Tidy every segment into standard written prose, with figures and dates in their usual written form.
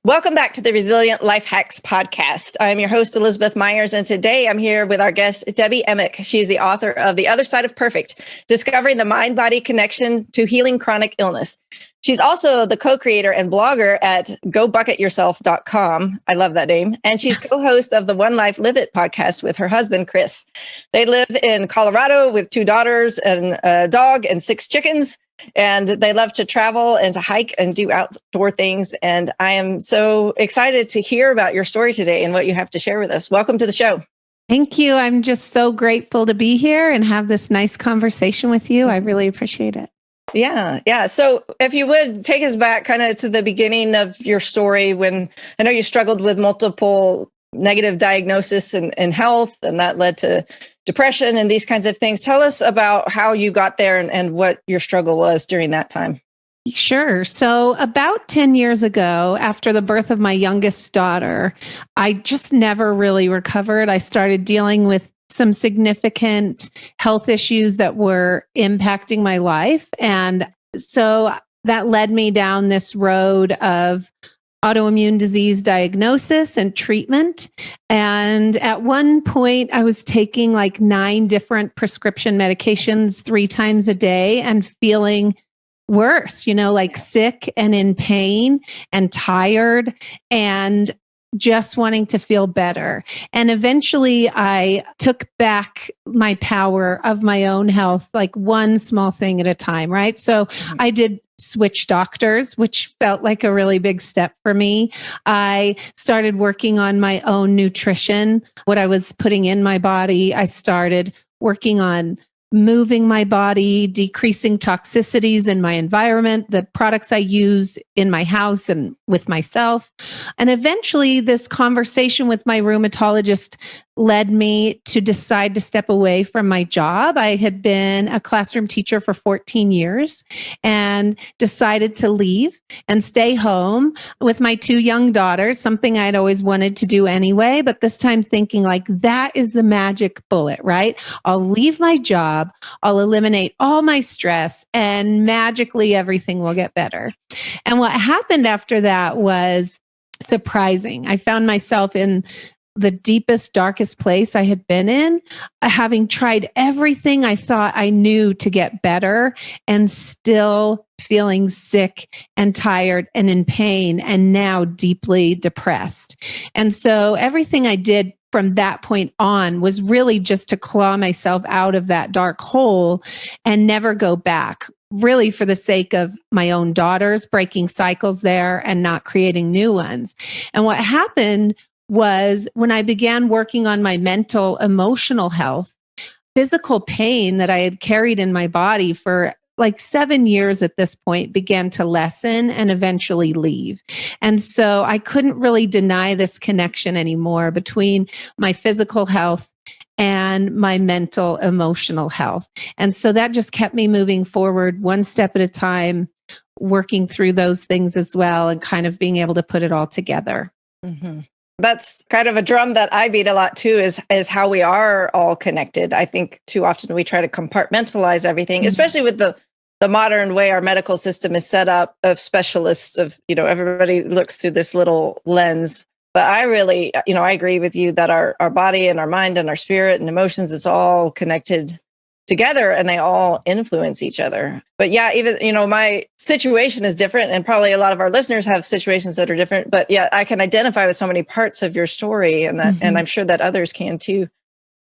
Welcome back to the Resilient Life Hacks podcast. I'm your host, Elizabeth Myers, and today I'm here with our guest, Debbie Emick. She's the author of The Other Side of Perfect, Discovering the Mind-Body Connection to Healing Chronic Illness. She's also the co-creator and blogger at gobucketyourself.com. I love that name. And she's co-host of the One Life Live It podcast with her husband, Chris. They live in Colorado with 2 daughters and a dog and 6 chickens. And they love to travel and to hike and do outdoor things. And I am so excited to hear about your story today and what you have to share with us. Welcome to the show. Thank you. I'm just so grateful to be here and have this nice conversation with you. I really appreciate it. Yeah. So if you would take us back kind of to the beginning of your story, when I know you struggled with multiple negative diagnoses in health, and that led to depression and these kinds of things. Tell us about how you got there and what your struggle was during that time. Sure. So about 10 years ago, after the birth of my youngest daughter, I just never really recovered. I started dealing with some significant health issues that were impacting my life. And so that led me down this road of autoimmune disease diagnosis and treatment. And at one point, I was taking like 9 different prescription medications 3 times a day and feeling worse, like sick and in pain and tired and just wanting to feel better. And eventually I took back my power of my own health, like one small thing at a time, right? So I did switch doctors, which felt like a really big step for me. I started working on my own nutrition, what I was putting in my body. I started working on moving my body, decreasing toxicities in my environment, the products I use in my house and with myself. And eventually this conversation with my rheumatologist led me to decide to step away from my job. I had been a classroom teacher for 14 years and decided to leave and stay home with my 2 young daughters, something I'd always wanted to do anyway, but this time thinking like that is the magic bullet, right? I'll leave my job, I'll eliminate all my stress, and magically everything will get better. And what happened after that was surprising. I found myself in the deepest, darkest place I had been in, having tried everything I thought I knew to get better and still feeling sick and tired and in pain and now deeply depressed. And so everything I did from that point on was really just to claw myself out of that dark hole and never go back, really for the sake of my own daughters, breaking cycles there and not creating new ones. And what happened was when I began working on my mental, emotional health, physical pain that I had carried in my body for like 7 years at this point began to lessen and eventually leave. And so I couldn't really deny this connection anymore between my physical health and my mental, emotional health. And so that just kept me moving forward one step at a time, working through those things as well and kind of being able to put it all together. Mm-hmm. That's kind of a drum that I beat a lot too, is how we are all connected. I think too often we try to compartmentalize everything, especially with the modern way our medical system is set up of specialists of, everybody looks through this little lens. But I really, I agree with you that our body and our mind and our spirit and emotions, it's all connected together and they all influence each other. But yeah, even, my situation is different and probably a lot of our listeners have situations that are different, but yeah, I can identify with so many parts of your story and that, and I'm sure that others can too.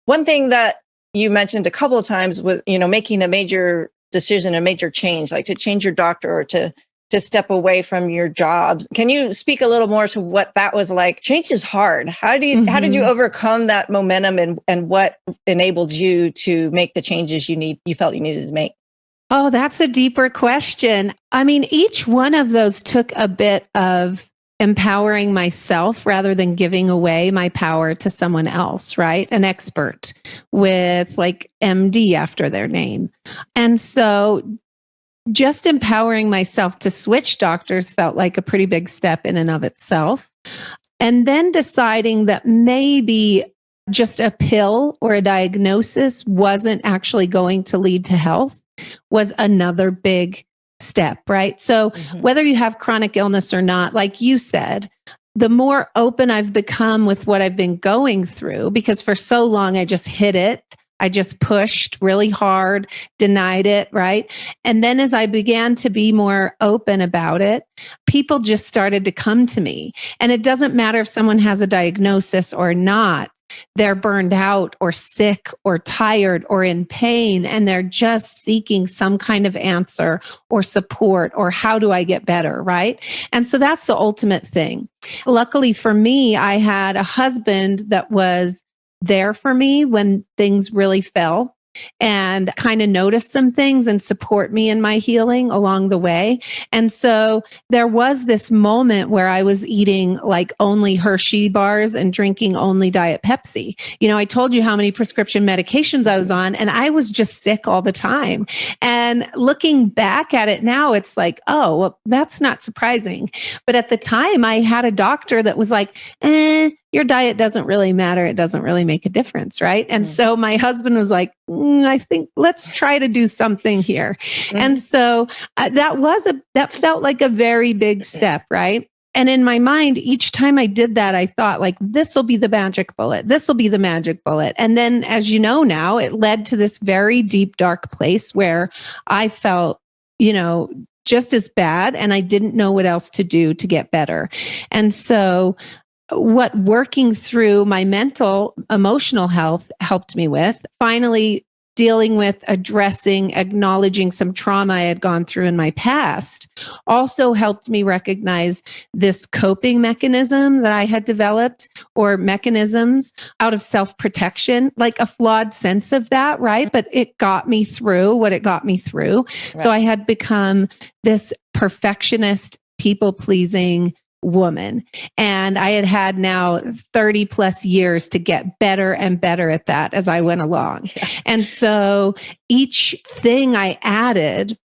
One thing that you mentioned a couple of times was, making a major decision, a major change, like to change your doctor or to step away from your job. Can you speak a little more to what that was like? Change is hard. How did you overcome that momentum and what enabled you to make the changes you felt you needed to make? Oh, that's a deeper question. I mean, each one of those took a bit of empowering myself rather than giving away my power to someone else, right? An expert with like MD after their name. And so just empowering myself to switch doctors felt like a pretty big step in and of itself. And then deciding that maybe just a pill or a diagnosis wasn't actually going to lead to health was another big step, right? So whether you have chronic illness or not, like you said, the more open I've become with what I've been going through, because for so long I just hid it. I just pushed really hard, denied it, right? And then as I began to be more open about it, people just started to come to me. And it doesn't matter if someone has a diagnosis or not. They're burned out or sick or tired or in pain, and they're just seeking some kind of answer or support or how do I get better, right? And so that's the ultimate thing. Luckily for me, I had a husband that was there for me when things really fell and kind of noticed some things and support me in my healing along the way. And so there was this moment where I was eating like only Hershey bars and drinking only Diet Pepsi. You know, I told you how many prescription medications I was on, and I was just sick all the time. And looking back at it now, it's like, oh, well, that's not surprising. But at the time, I had a doctor that was like, your diet doesn't really matter. It doesn't really make a difference, right? And so my husband was like, I think let's try to do something here. And so that felt like a very big step, right? And in my mind, each time I did that, I thought like, this will be the magic bullet. This will be the magic bullet. And then, as you know now, it led to this very deep, dark place where I felt, just as bad. And I didn't know what else to do to get better. And so what working through my mental, emotional health helped me with, finally dealing with, addressing, acknowledging some trauma I had gone through in my past, also helped me recognize this coping mechanism that I had developed, or mechanisms out of self-protection, like a flawed sense of that, right? But it got me through what it got me through. Right. So I had become this perfectionist, people-pleasing woman. And I had now 30 plus years to get better and better at that as I went along. Yeah. And so each thing I added,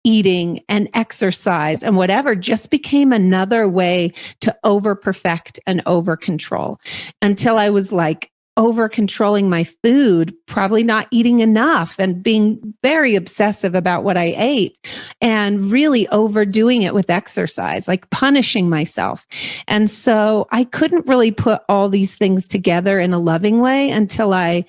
eating and exercise and whatever, just became another way to over perfect and over control, until I was like over controlling my food, probably not eating enough and being very obsessive about what I ate, and really overdoing it with exercise, like punishing myself. And so I couldn't really put all these things together in a loving way until I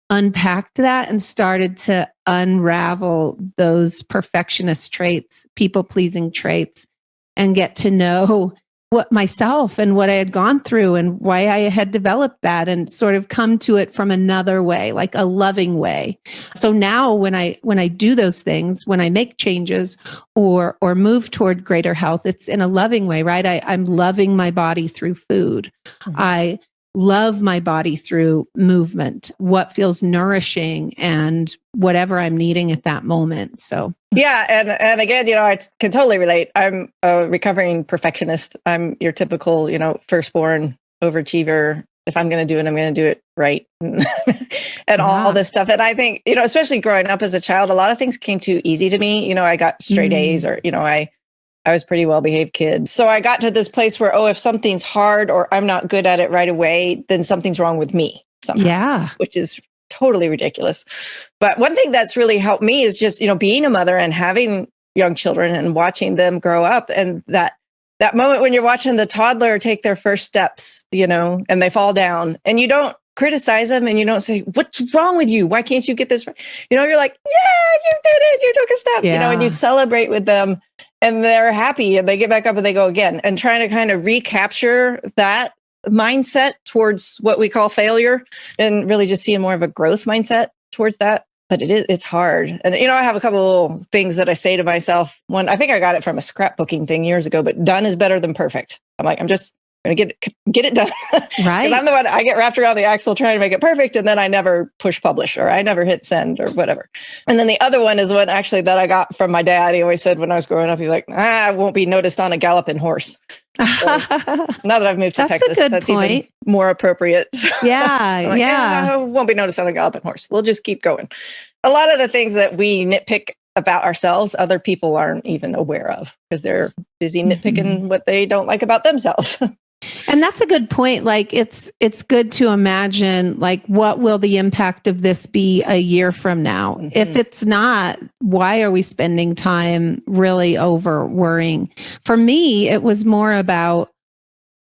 unpacked that and started to unravel those perfectionist traits, people-pleasing traits, and get to know what myself and what I had gone through and why I had developed that, and sort of come to it from another way, like a loving way. So now when I do those things, when I make changes or move toward greater health, it's in a loving way, right? I'm loving my body through food. Mm-hmm. I love my body through movement, what feels nourishing and whatever I'm needing at that moment. So yeah. And again, I can totally relate. I'm a recovering perfectionist. I'm your typical, firstborn overachiever. If I'm going to do it, I'm going to do it right. And all this stuff. And I think, especially growing up as a child, a lot of things came too easy to me. I got straight A's, or, I was a pretty well-behaved kid. So I got to this place where, if something's hard or I'm not good at it right away, then something's wrong with me somehow. Yeah. Which is totally ridiculous. But one thing that's really helped me is just, being a mother and having young children and watching them grow up. And that moment when you're watching the toddler take their first steps, and they fall down, and you don't criticize them and you don't say, what's wrong with you? Why can't you get this right? You're like, yeah, you did it. You took a step, and you celebrate with them. And they're happy and they get back up and they go again, and trying to kind of recapture that mindset towards what we call failure, and really just seeing more of a growth mindset towards that. But it's hard. And, I have a couple of little things that I say to myself. One, I think I got it from a scrapbooking thing years ago, but done is better than perfect. I'm like, I'm just going to get it done. Right. Because I'm the one, I get wrapped around the axle trying to make it perfect. And then I never push publish, or I never hit send or whatever. And then the other one is one actually that I got from my dad. He always said when I was growing up, he's like, I won't be noticed on a galloping horse. So, now that I've moved to Texas, that's point. Even more appropriate. Yeah. Like, I won't be noticed on a galloping horse. We'll just keep going. A lot of the things that we nitpick about ourselves, other people aren't even aware of, because they're busy nitpicking what they don't like about themselves. And that's a good point. Like it's good to imagine like what will the impact of this be a year from now? Mhm. If it's not, why are we spending time really over worrying? For me, it was more about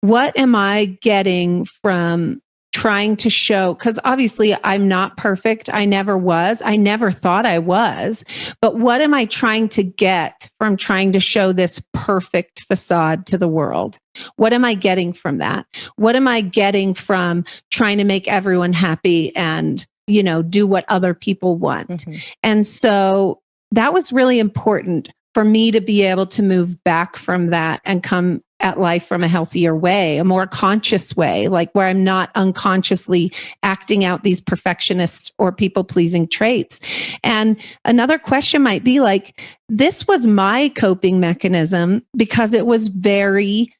what am I getting from trying to show, because obviously I'm not perfect. I never was. I never thought I was. But what am I trying to get from trying to show this perfect facade to the world? What am I getting from that? What am I getting from trying to make everyone happy and, do what other people want? Mhm. And so that was really important for me to be able to move back from that and come at life from a healthier way, a more conscious way, like where I'm not unconsciously acting out these perfectionist or people pleasing traits. And another question might be like, this was my coping mechanism because it was very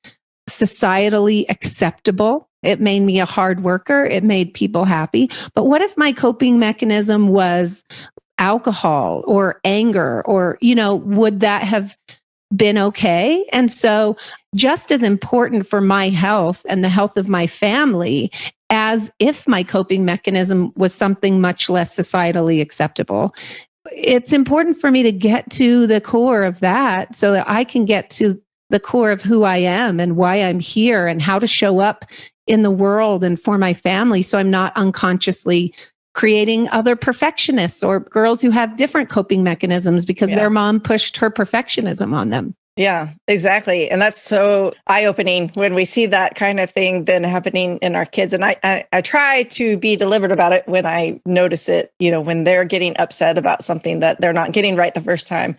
societally acceptable. It made me a hard worker. It made people happy. But what if my coping mechanism was alcohol or anger or, would that have been okay? And so just as important for my health and the health of my family as if my coping mechanism was something much less societally acceptable, it's important for me to get to the core of that so that I can get to the core of who I am and why I'm here and how to show up in the world and for my family. So I'm not unconsciously creating other perfectionists or girls who have different coping mechanisms because their mom pushed her perfectionism on them. Yeah, exactly. And that's so eye-opening when we see that kind of thing then happening in our kids. And I try to be deliberate about it when I notice it, when they're getting upset about something that they're not getting right the first time.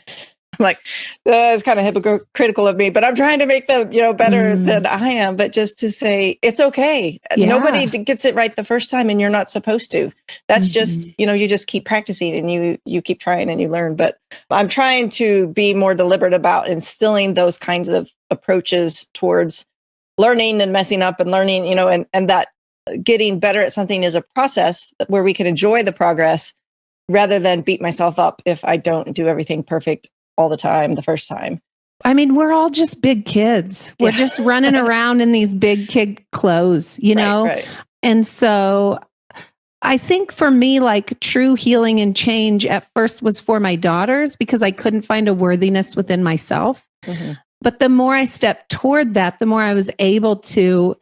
I'm like, it's kind of hypocritical of me, but I'm trying to make them, better than I am. But just to say, it's okay. Yeah. Nobody gets it right the first time, and you're not supposed to. That's just, you just keep practicing and you keep trying and you learn. But I'm trying to be more deliberate about instilling those kinds of approaches towards learning and messing up and learning, and that getting better at something is a process where we can enjoy the progress rather than beat myself up if I don't do everything perfect all the time, the first time. I mean, we're all just big kids. We're just running around in these big kid clothes, Right. And so I think for me, like true healing and change at first was for my daughters because I couldn't find a worthiness within myself. Mm-hmm. But the more I stepped toward that, the more I was able to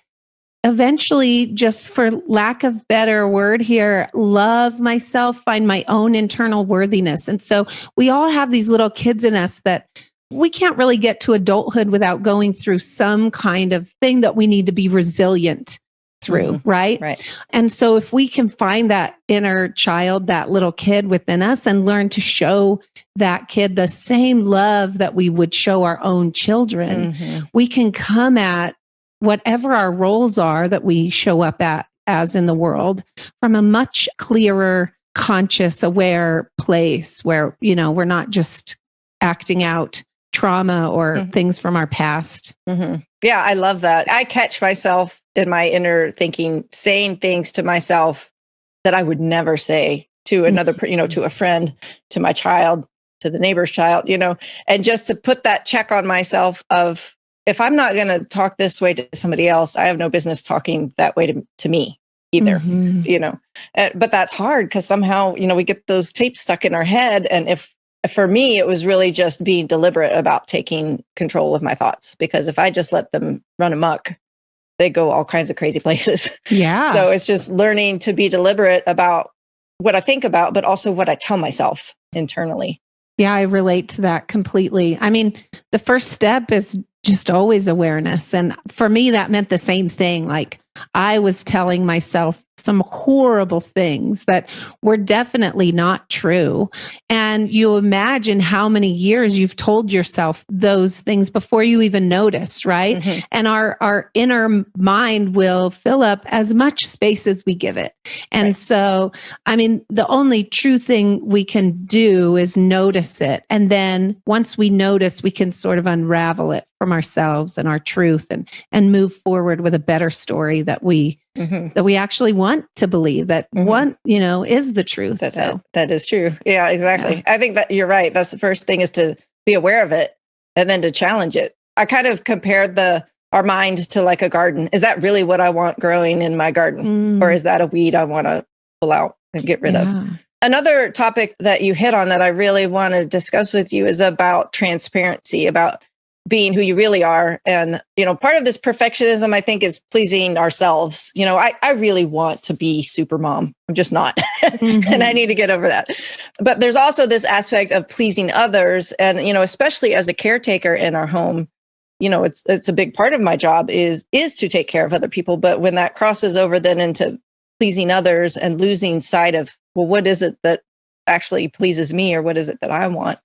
eventually, just for lack of better word here, love myself, find my own internal worthiness. And so we all have these little kids in us that we can't really get to adulthood without going through some kind of thing that we need to be resilient through, right? And so if we can find that inner child, that little kid within us and learn to show that kid the same love that we would show our own children, we can come at whatever our roles are that we show up at as in the world from a much clearer, conscious, aware place where, we're not just acting out trauma or things from our past. Yeah, I love that. I catch myself in my inner thinking, saying things to myself that I would never say to another, to a friend, to my child, to the neighbor's child, and just to put that check on myself of, if I'm not going to talk this way to somebody else, I have no business talking that way to me either, but that's hard because somehow, we get those tapes stuck in our head. And if for me, it was really just being deliberate about taking control of my thoughts, because if I just let them run amok, they go all kinds of crazy places. Yeah. So it's just learning to be deliberate about what I think about, but also what I tell myself internally. Yeah, I relate to that completely. I mean, the first step is just always awareness. And for me, that meant the same thing. Like I was telling myself some horrible things that were definitely not true. And you imagine how many years you've told yourself those things before you even noticed, right? And our inner mind will fill up as much space as we give it. And so, I mean, the only true thing we can do is notice it. And then once we notice, we can sort of unravel it from ourselves and our truth and move forward with a better story that we actually want to believe, that one, is the truth. That is true. Yeah, exactly. Yeah. I think that you're right. That's the first thing, is to be aware of it and then to challenge it. I kind of compared the our mind to like a garden. Is that really what I want growing in my garden? Or is that a weed I want to pull out and get rid of? Another topic that you hit on that I really want to discuss with you is about transparency, about being who you really are. And, part of this perfectionism, I think, is pleasing ourselves. I really want to be super mom. I'm just not. And I need to get over that. But there's also this aspect of pleasing others. And, especially as a caretaker in our home, it's a big part of my job is to take care of other people. But when that crosses over then into pleasing others and losing sight of, well, what is it that actually pleases me, or what is it that I want?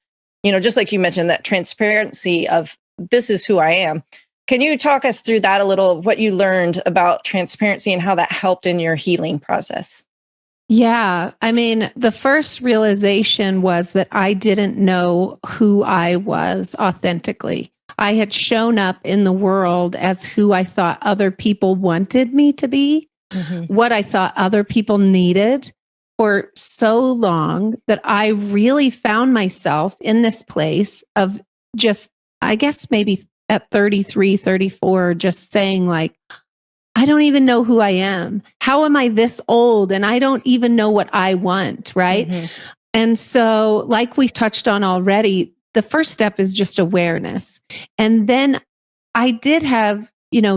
Just like you mentioned, that transparency of this is who I am. Can you talk us through that a little, what you learned about transparency and how that helped in your healing process? Yeah. I mean, the first realization was that I didn't know who I was authentically. I had shown up in the world as who I thought other people wanted me to be, what I thought other people needed for so long that I really found myself in this place of just, I guess maybe at 33, 34, just saying like, I don't even know who I am. How am I this old? And I don't even know what I want. Right. And so, like we've touched on already, the first step is just awareness. And then I did have,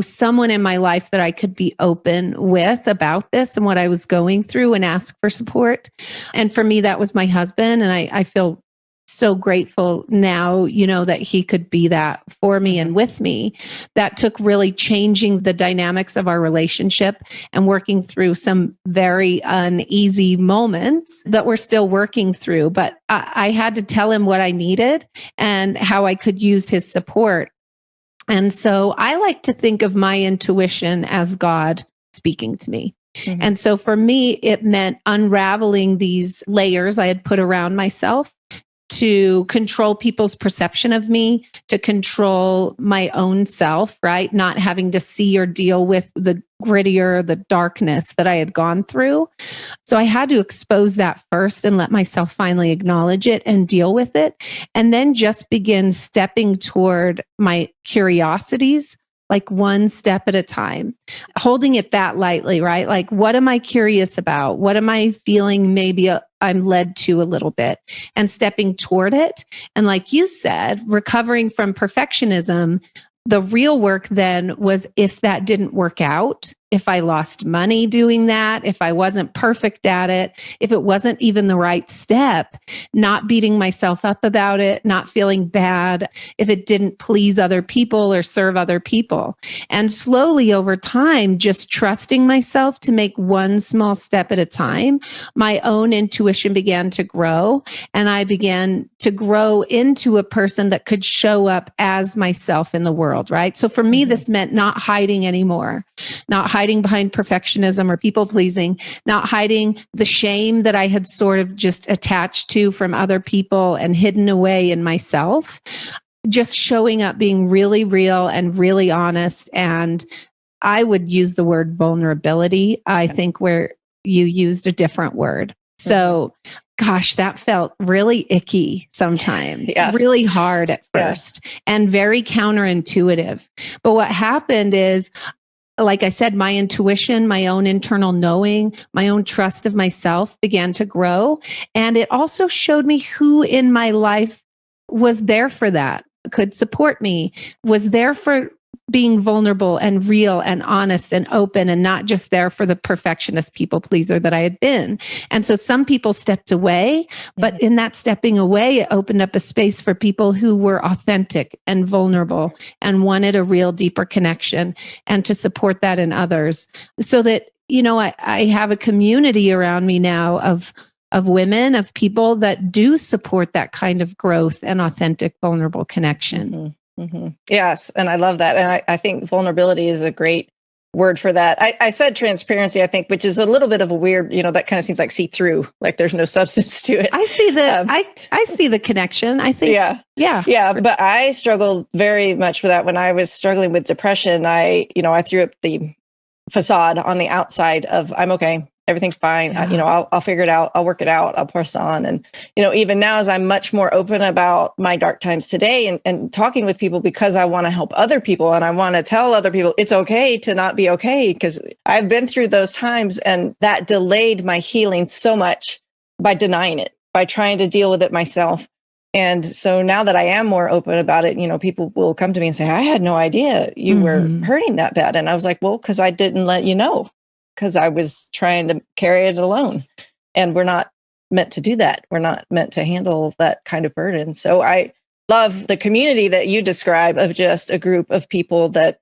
someone in my life that I could be open with about this and what I was going through and ask for support. And for me, that was my husband. And I feel so grateful now, that he could be that for me and with me. That took really changing the dynamics of our relationship and working through some very uneasy moments that we're still working through. But I had to tell him what I needed and how I could use his support. And so I like to think of my intuition as God speaking to me. And so for me, it meant unraveling these layers I had put around myself to control people's perception of me, to control my own self, right? Not having to see or deal with the grittier, the darkness that I had gone through. So I had to expose that first and let myself finally acknowledge it and deal with it. And then just begin stepping toward my curiosities, like one step at a time, holding it that lightly, right? Like, what am I curious about? What am I feeling? Maybe I'm led to a little bit, and stepping toward it. And like you said, recovering from perfectionism, the real work then was if that didn't work out, if I lost money doing that, if I wasn't perfect at it, if it wasn't even the right step, not beating myself up about it, not feeling bad, if it didn't please other people or serve other people. And slowly over time, just trusting myself to make one small step at a time, my own intuition began to grow. And I began to grow into a person that could show up as myself in the world, right? So for me, this meant not hiding anymore, not hiding behind perfectionism or people pleasing, not hiding the shame that I had sort of just attached to from other people and hidden away in myself, just showing up, being really real and really honest. And I would use the word vulnerability, I think, where you used a different word. So, gosh, that felt really icky sometimes, really hard at first and very counterintuitive. But what happened is, like I said, my intuition, my own internal knowing, my own trust of myself began to grow. And it also showed me who in my life was there for that, could support me, was there for being vulnerable and real and honest and open, and not just there for the perfectionist people pleaser that I had been. And so some people stepped away, but in that stepping away, it opened up a space for people who were authentic and vulnerable and wanted a real deeper connection, and to support that in others. So that, I have a community around me now of women, of people that do support that kind of growth and authentic, vulnerable connection. Yes. And I love that. And I think vulnerability is a great word for that. I said transparency, I think, which is a little bit of a weird, that kind of seems like see-through, like there's no substance to it. I see I see the connection. I think. Yeah. But I struggled very much with that when I was struggling with depression. I threw up the facade on the outside of I'm okay. Everything's fine. Yeah. I'll figure it out. I'll work it out. I'll press on. And, even now as I'm much more open about my dark times today and talking with people because I want to help other people and I want to tell other people it's okay to not be okay, because I've been through those times and that delayed my healing so much by denying it, by trying to deal with it myself. And so now that I am more open about it, people will come to me and say, I had no idea you were hurting that bad. And I was like, well, because I didn't let you know, because I was trying to carry it alone. And we're not meant to do that. We're not meant to handle that kind of burden. So I love the community that you describe of just a group of people that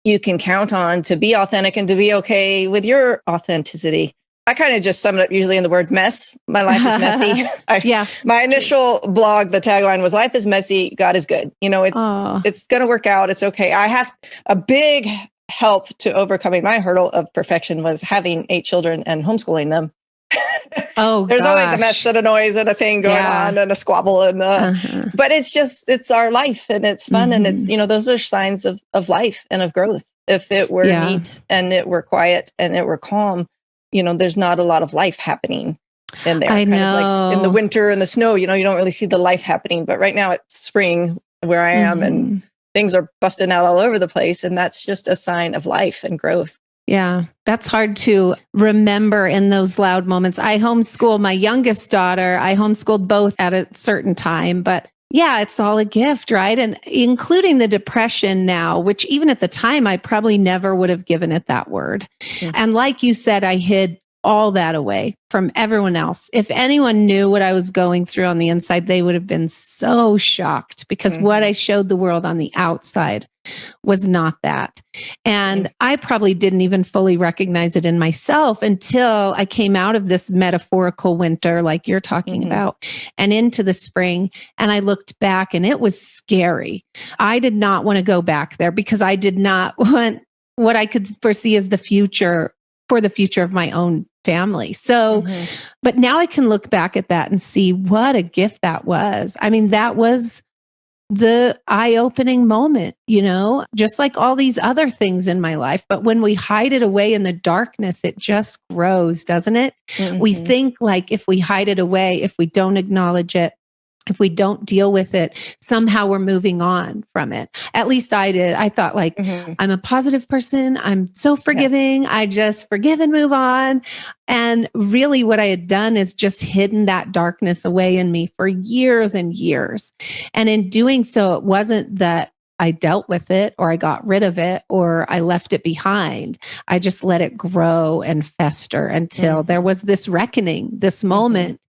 you can count on to be authentic and to be okay with your authenticity. I kind of just sum it up usually in the word mess. My life is messy. Yeah. My initial blog, the tagline was life is messy, God is good. It's going to work out. It's okay. I have a big help to overcoming my hurdle of perfection was having 8 children and homeschooling them. Oh, there's always a mess and a noise and a thing going on and a squabble and but it's our life and it's fun and it's those are signs of life and of growth. If it were neat and it were quiet and it were calm, there's not a lot of life happening in there. I know. Of like in the winter and the snow, you don't really see the life happening. But right now it's spring where I am and things are busting out all over the place. And that's just a sign of life and growth. Yeah, that's hard to remember in those loud moments. I homeschooled my youngest daughter. I homeschooled both at a certain time, but yeah, it's all a gift, right? And including the depression now, which even at the time, I probably never would have given it that word. And like you said, I hid all that away from everyone else. If anyone knew what I was going through on the inside, they would have been so shocked because what I showed the world on the outside was not that. And I probably didn't even fully recognize it in myself until I came out of this metaphorical winter, like you're talking about, and into the spring. And I looked back and it was scary. I did not want to go back there because I did not want what I could foresee as the future for the future of my own family. So, but now I can look back at that and see what a gift that was. I mean, that was the eye-opening moment, just like all these other things in my life. But when we hide it away in the darkness, it just grows, doesn't it? We think like if we hide it away, if we don't acknowledge it, if we don't deal with it, somehow we're moving on from it. At least I did. I thought like, I'm a positive person. I'm so forgiving. I just forgive and move on. And really what I had done is just hidden that darkness away in me for years and years. And in doing so, it wasn't that I dealt with it or I got rid of it or I left it behind. I just let it grow and fester until there was this reckoning, this moment.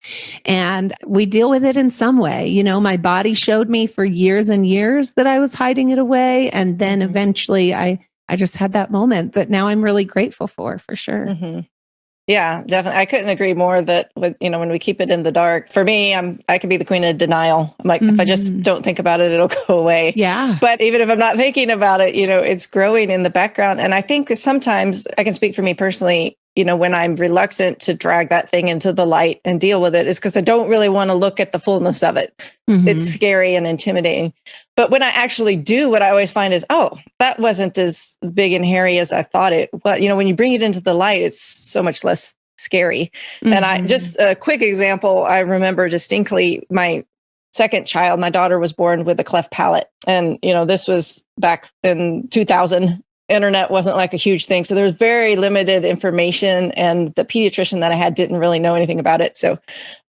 And we deal with it in some way. My body showed me for years and years that I was hiding it away. And then eventually I just had that moment that now I'm really grateful for sure. Yeah, definitely. I couldn't agree more that when we keep it in the dark, for me, I could be the queen of denial. I'm like, if I just don't think about it, it'll go away. Yeah. But even if I'm not thinking about it, it's growing in the background. And I think sometimes I can speak for me personally, when I'm reluctant to drag that thing into the light and deal with it is because I don't really want to look at the fullness of it. It's scary and intimidating. But when I actually do, what I always find is, oh, that wasn't as big and hairy as I thought it. But, when you bring it into the light, it's so much less scary. And I just a quick example, I remember distinctly my second child, my daughter was born with a cleft palate. And, this was back in 2000. Internet wasn't like a huge thing. So there was very limited information and the pediatrician that I had didn't really know anything about it. So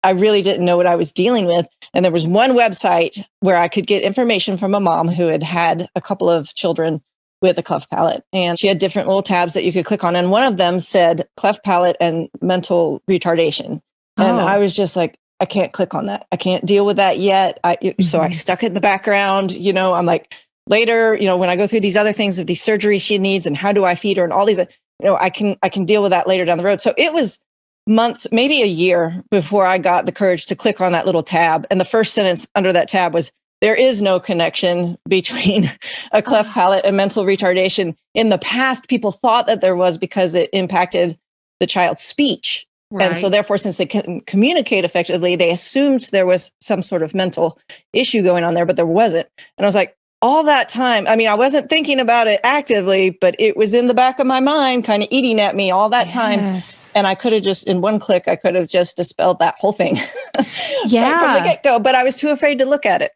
I really didn't know what I was dealing with. And there was one website where I could get information from a mom who had had a couple of children with a cleft palate. And she had different little tabs that you could click on. And one of them said cleft palate and mental retardation. And I was just like, I can't click on that. I can't deal with that yet. So I stuck it in the background. I'm like, later, when I go through these other things of these surgeries she needs and how do I feed her and all these, I can deal with that later down the road. So it was months, maybe a year before I got the courage to click on that little tab. And the first sentence under that tab was, there is no connection between a cleft palate and mental retardation. In the past, people thought that there was because it impacted the child's speech. Right. And so therefore, since they couldn't communicate effectively, they assumed there was some sort of mental issue going on there, but there wasn't. And I was like, all that time, I mean, I wasn't thinking about it actively, but it was in the back of my mind, kind of eating at me all that time. And I could have just, in one click, I could have just dispelled that whole thing right from the get-go, but I was too afraid to look at it.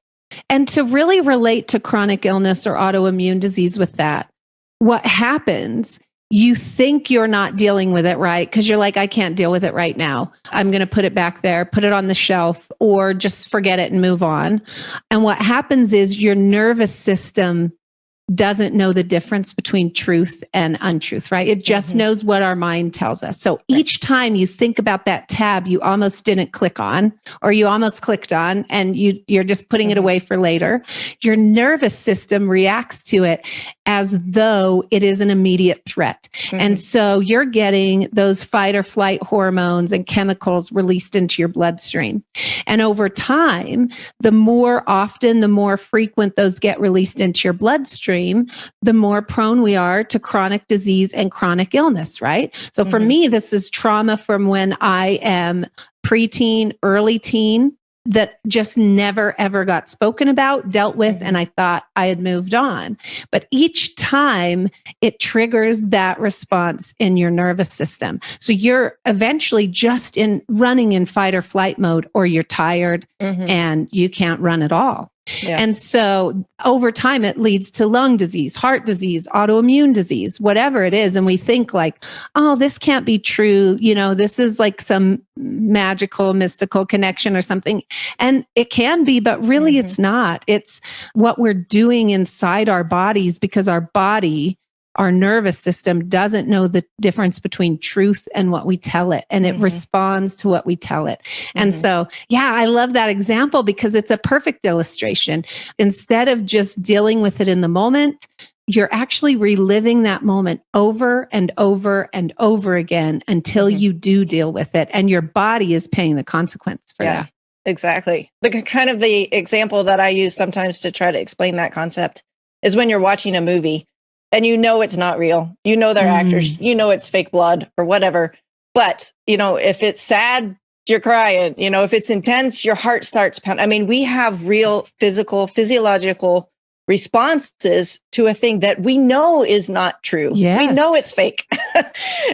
And to really relate to chronic illness or autoimmune disease with that, what happens, you think you're not dealing with it right because you're like, I can't deal with it right now. I'm going to put it back there, put it on the shelf, or just forget it and move on. And what happens is your nervous system doesn't know the difference between truth and untruth, right? It just knows what our mind tells us. So each time you think about that tab you almost didn't click on, or you almost clicked on, and you're just putting it away for later, your nervous system reacts to it as though it is an immediate threat. And so you're getting those fight or flight hormones and chemicals released into your bloodstream. And over time, the more often, the more frequent those get released into your bloodstream, the more prone we are to chronic disease and chronic illness, right? So for me, this is trauma from when I am preteen, early teen, that just never, ever got spoken about, dealt with, and I thought I had moved on. But each time it triggers that response in your nervous system. So you're eventually just running in fight or flight mode, or you're tired and you can't run at all. Yeah. And so over time, it leads to lung disease, heart disease, autoimmune disease, whatever it is. And we think like, oh, this can't be true. You know, this is like some magical, mystical connection or something. And it can be, but really it's not. It's what we're doing inside our bodies, because our nervous system doesn't know the difference between truth and what we tell it. And it responds to what we tell it. And so, yeah, I love that example because it's a perfect illustration. Instead of just dealing with it in the moment, you're actually reliving that moment over and over and over again until you do deal with it. And your body is paying the consequence for that. Exactly. The example that I use sometimes to try to explain that concept is when you're watching a movie and you know it's not real. You know they're actors. You know it's fake blood or whatever. But, you know, if it's sad, you're crying. You know, if it's intense, your heart starts pounding. I mean, we have real physiological responses to a thing that we know is not true. Yes. We know it's fake.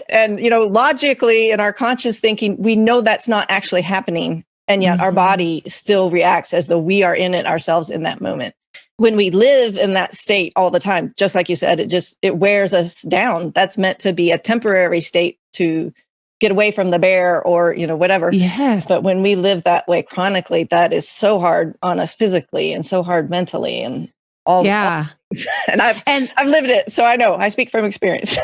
And, you know, logically in our conscious thinking, we know that's not actually happening. And yet our body still reacts as though we are in it ourselves in that moment. When we live in that state all the time, just like you said, it wears us down. That's meant to be a temporary state to get away from the bear or, you know, whatever. Yes. But when we live that way chronically, that is so hard on us physically and so hard mentally and all. Yeah. And I've lived it. So I know, I speak from experience.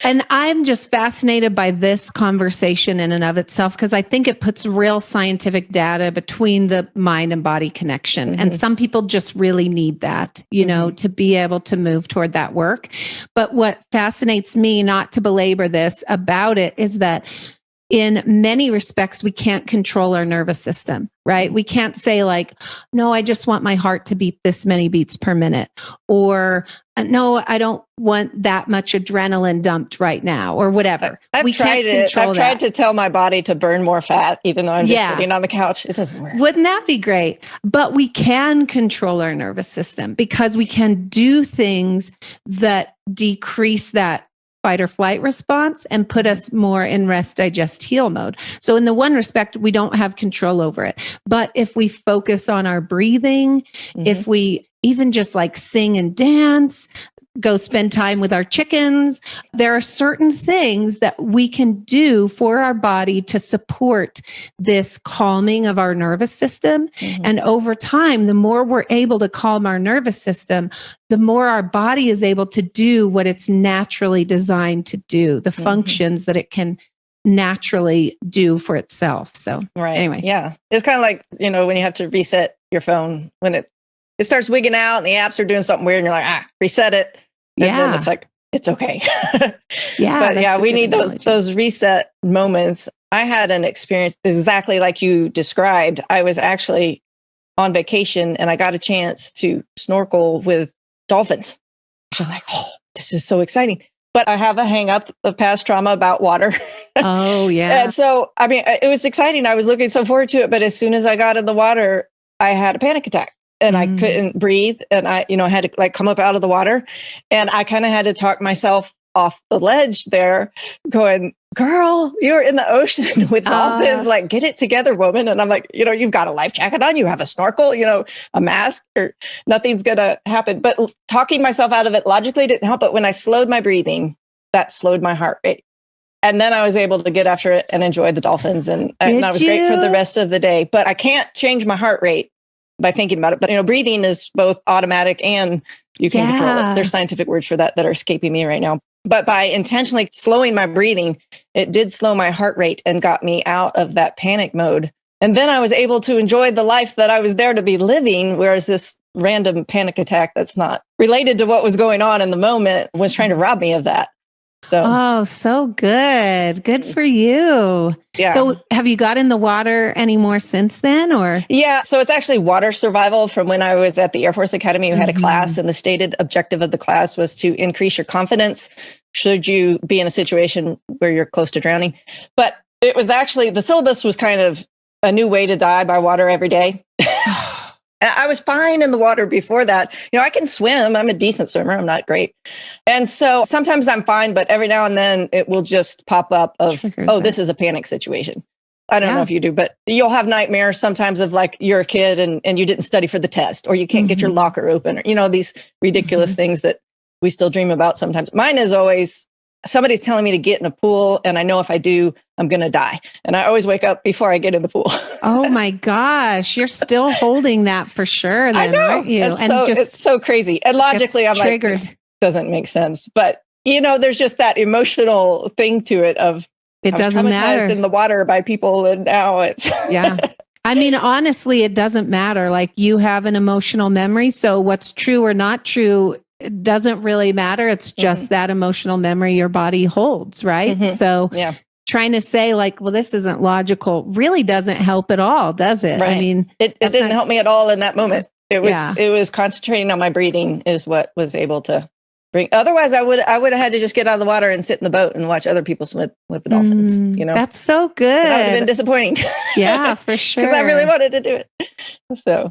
And I'm just fascinated by this conversation in and of itself, because I think it puts real scientific data between the mind and body connection. And some people just really need that, you know, to be able to move toward that work. But what fascinates me, not to belabor this about it, is that in many respects, we can't control our nervous system, right? We can't say like, no, I just want my heart to beat this many beats per minute, or no, I don't want that much adrenaline dumped right now, or whatever. I've tried to tell my body to burn more fat, even though I'm just sitting on the couch. It doesn't work. Wouldn't that be great? But we can control our nervous system because we can do things that decrease that fight or flight response and put us more in rest, digest, heal mode. So in the one respect, we don't have control over it. But if we focus on our breathing, if we even just like sing and dance, go spend time with our chickens, there are certain things that we can do for our body to support this calming of our nervous system. And over time, the more we're able to calm our nervous system, the more our body is able to do what it's naturally designed to do, the functions that it can naturally do for itself. So anyway. Yeah. It's kind of like, you know, when you have to reset your phone, when it starts wigging out and the apps are doing something weird and you're like, reset it. And then it's like, it's okay. But we need those reset moments. I had an experience exactly like you described. I was actually on vacation and I got a chance to snorkel with dolphins. So I'm like, oh, this is so exciting. But I have a hang up of past trauma about water. Oh, yeah. And so, I mean, it was exciting. I was looking so forward to it. But as soon as I got in the water, I had a panic attack. and I couldn't breathe. And I, had to like come up out of the water, and I kind of had to talk myself off the ledge there going, girl, you're in the ocean with dolphins, like get it together, woman. And I'm like, you've got a life jacket on, you have a snorkel, a mask, or nothing's going to happen. But talking myself out of it logically didn't help. But when I slowed my breathing, that slowed my heart rate. And then I was able to get after it and enjoy the dolphins. And I was great for the rest of the day. But I can't change my heart rate by thinking about it. But, breathing is both automatic and you can control it. There's scientific words for that are escaping me right now. But by intentionally slowing my breathing, it did slow my heart rate and got me out of that panic mode. And then I was able to enjoy the life that I was there to be living, whereas this random panic attack that's not related to what was going on in the moment was trying to rob me of that. So good. Good for you. Yeah. So have you got in the water anymore since then, or? Yeah. So it's actually water survival from when I was at the Air Force Academy. We had a class, and the stated objective of the class was to increase your confidence should you be in a situation where you're close to drowning. But it was actually, the syllabus was kind of a new way to die by water every day. I was fine in the water before that. I can swim. I'm a decent swimmer. I'm not great. And so sometimes I'm fine, but every now and then it will just pop up of, this is a panic situation. I don't know if you do, but you'll have nightmares sometimes of like you're a kid and you didn't study for the test, or you can't get your locker open, or, these ridiculous things that we still dream about sometimes. Mine is always somebody's telling me to get in a pool, and I know if I do, I'm going to die. And I always wake up before I get in the pool. Oh my gosh. You're still holding that for sure then, I know. aren't you? It's so crazy. And logically, I'm triggered. Like, it doesn't make sense. But, there's just that emotional thing to it of it doesn't matter in the water by people. And now it's. Yeah. I mean, honestly, it doesn't matter. Like, you have an emotional memory. So what's true or not true, it doesn't really matter. It's just that emotional memory your body holds, right? So trying to say like, well, this isn't logical really doesn't help at all, does it? Right. I mean, it didn't help me at all in that moment. It was concentrating on my breathing is what was able to bring. Otherwise, I would have had to just get out of the water and sit in the boat and watch other people swim with the dolphins. That's so good. That would have been disappointing. Yeah, for sure. Because I really wanted to do it. So,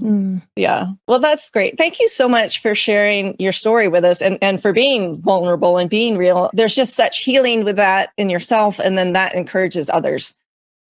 yeah. Well, that's great. Thank you so much for sharing your story with us and for being vulnerable and being real. There's just such healing with that in yourself. And then that encourages others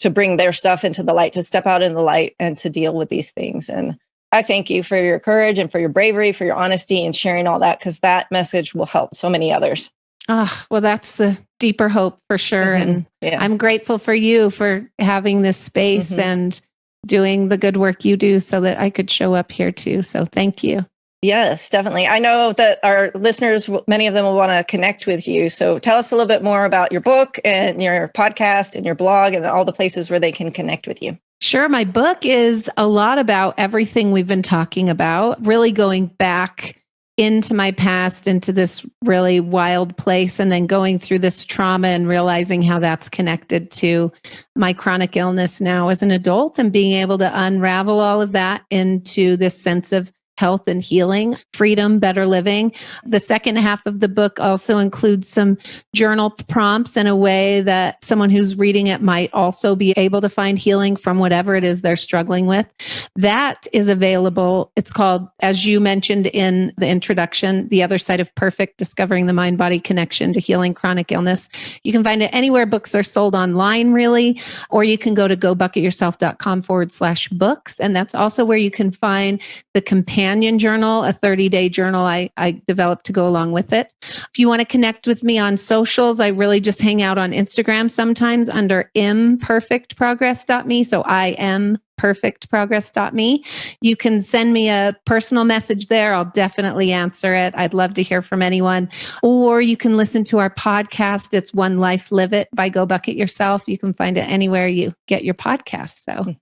to bring their stuff into the light, to step out in the light and to deal with these things. And I thank you for your courage and for your bravery, for your honesty and sharing all that, because that message will help so many others. Well, that's the deeper hope for sure. And I'm grateful for you for having this space and doing the good work you do so that I could show up here too. So thank you. Yes, definitely. I know that our listeners, many of them will want to connect with you. So tell us a little bit more about your book and your podcast and your blog and all the places where they can connect with you. Sure. My book is a lot about everything we've been talking about, really going back into my past, into this really wild place, and then going through this trauma and realizing how that's connected to my chronic illness now as an adult, and being able to unravel all of that into this sense of health and healing, freedom, better living. The second half of the book also includes some journal prompts in a way that someone who's reading it might also be able to find healing from whatever it is they're struggling with. That is available. It's called, as you mentioned in the introduction, The Other Side of Perfect, Discovering the Mind-Body Connection to Healing Chronic Illness. You can find it anywhere books are sold online, really, or you can go to gobucketyourself.com/books. And that's also where you can find the companion journal, a 30-day journal I developed to go along with it. If you want to connect with me on socials, I really just hang out on Instagram sometimes under imperfectprogress.me. So I am perfectprogress.me. You can send me a personal message there. I'll definitely answer it. I'd love to hear from anyone. Or you can listen to our podcast. It's One Life, Live It by Go Bucket Yourself. You can find it anywhere you get your podcast. So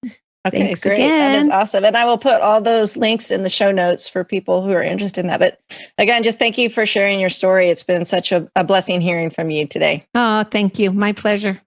okay, thanks great. again. That is awesome. And I will put all those links in the show notes for people who are interested in that. But again, just thank you for sharing your story. It's been such a blessing hearing from you today. Oh, thank you. My pleasure.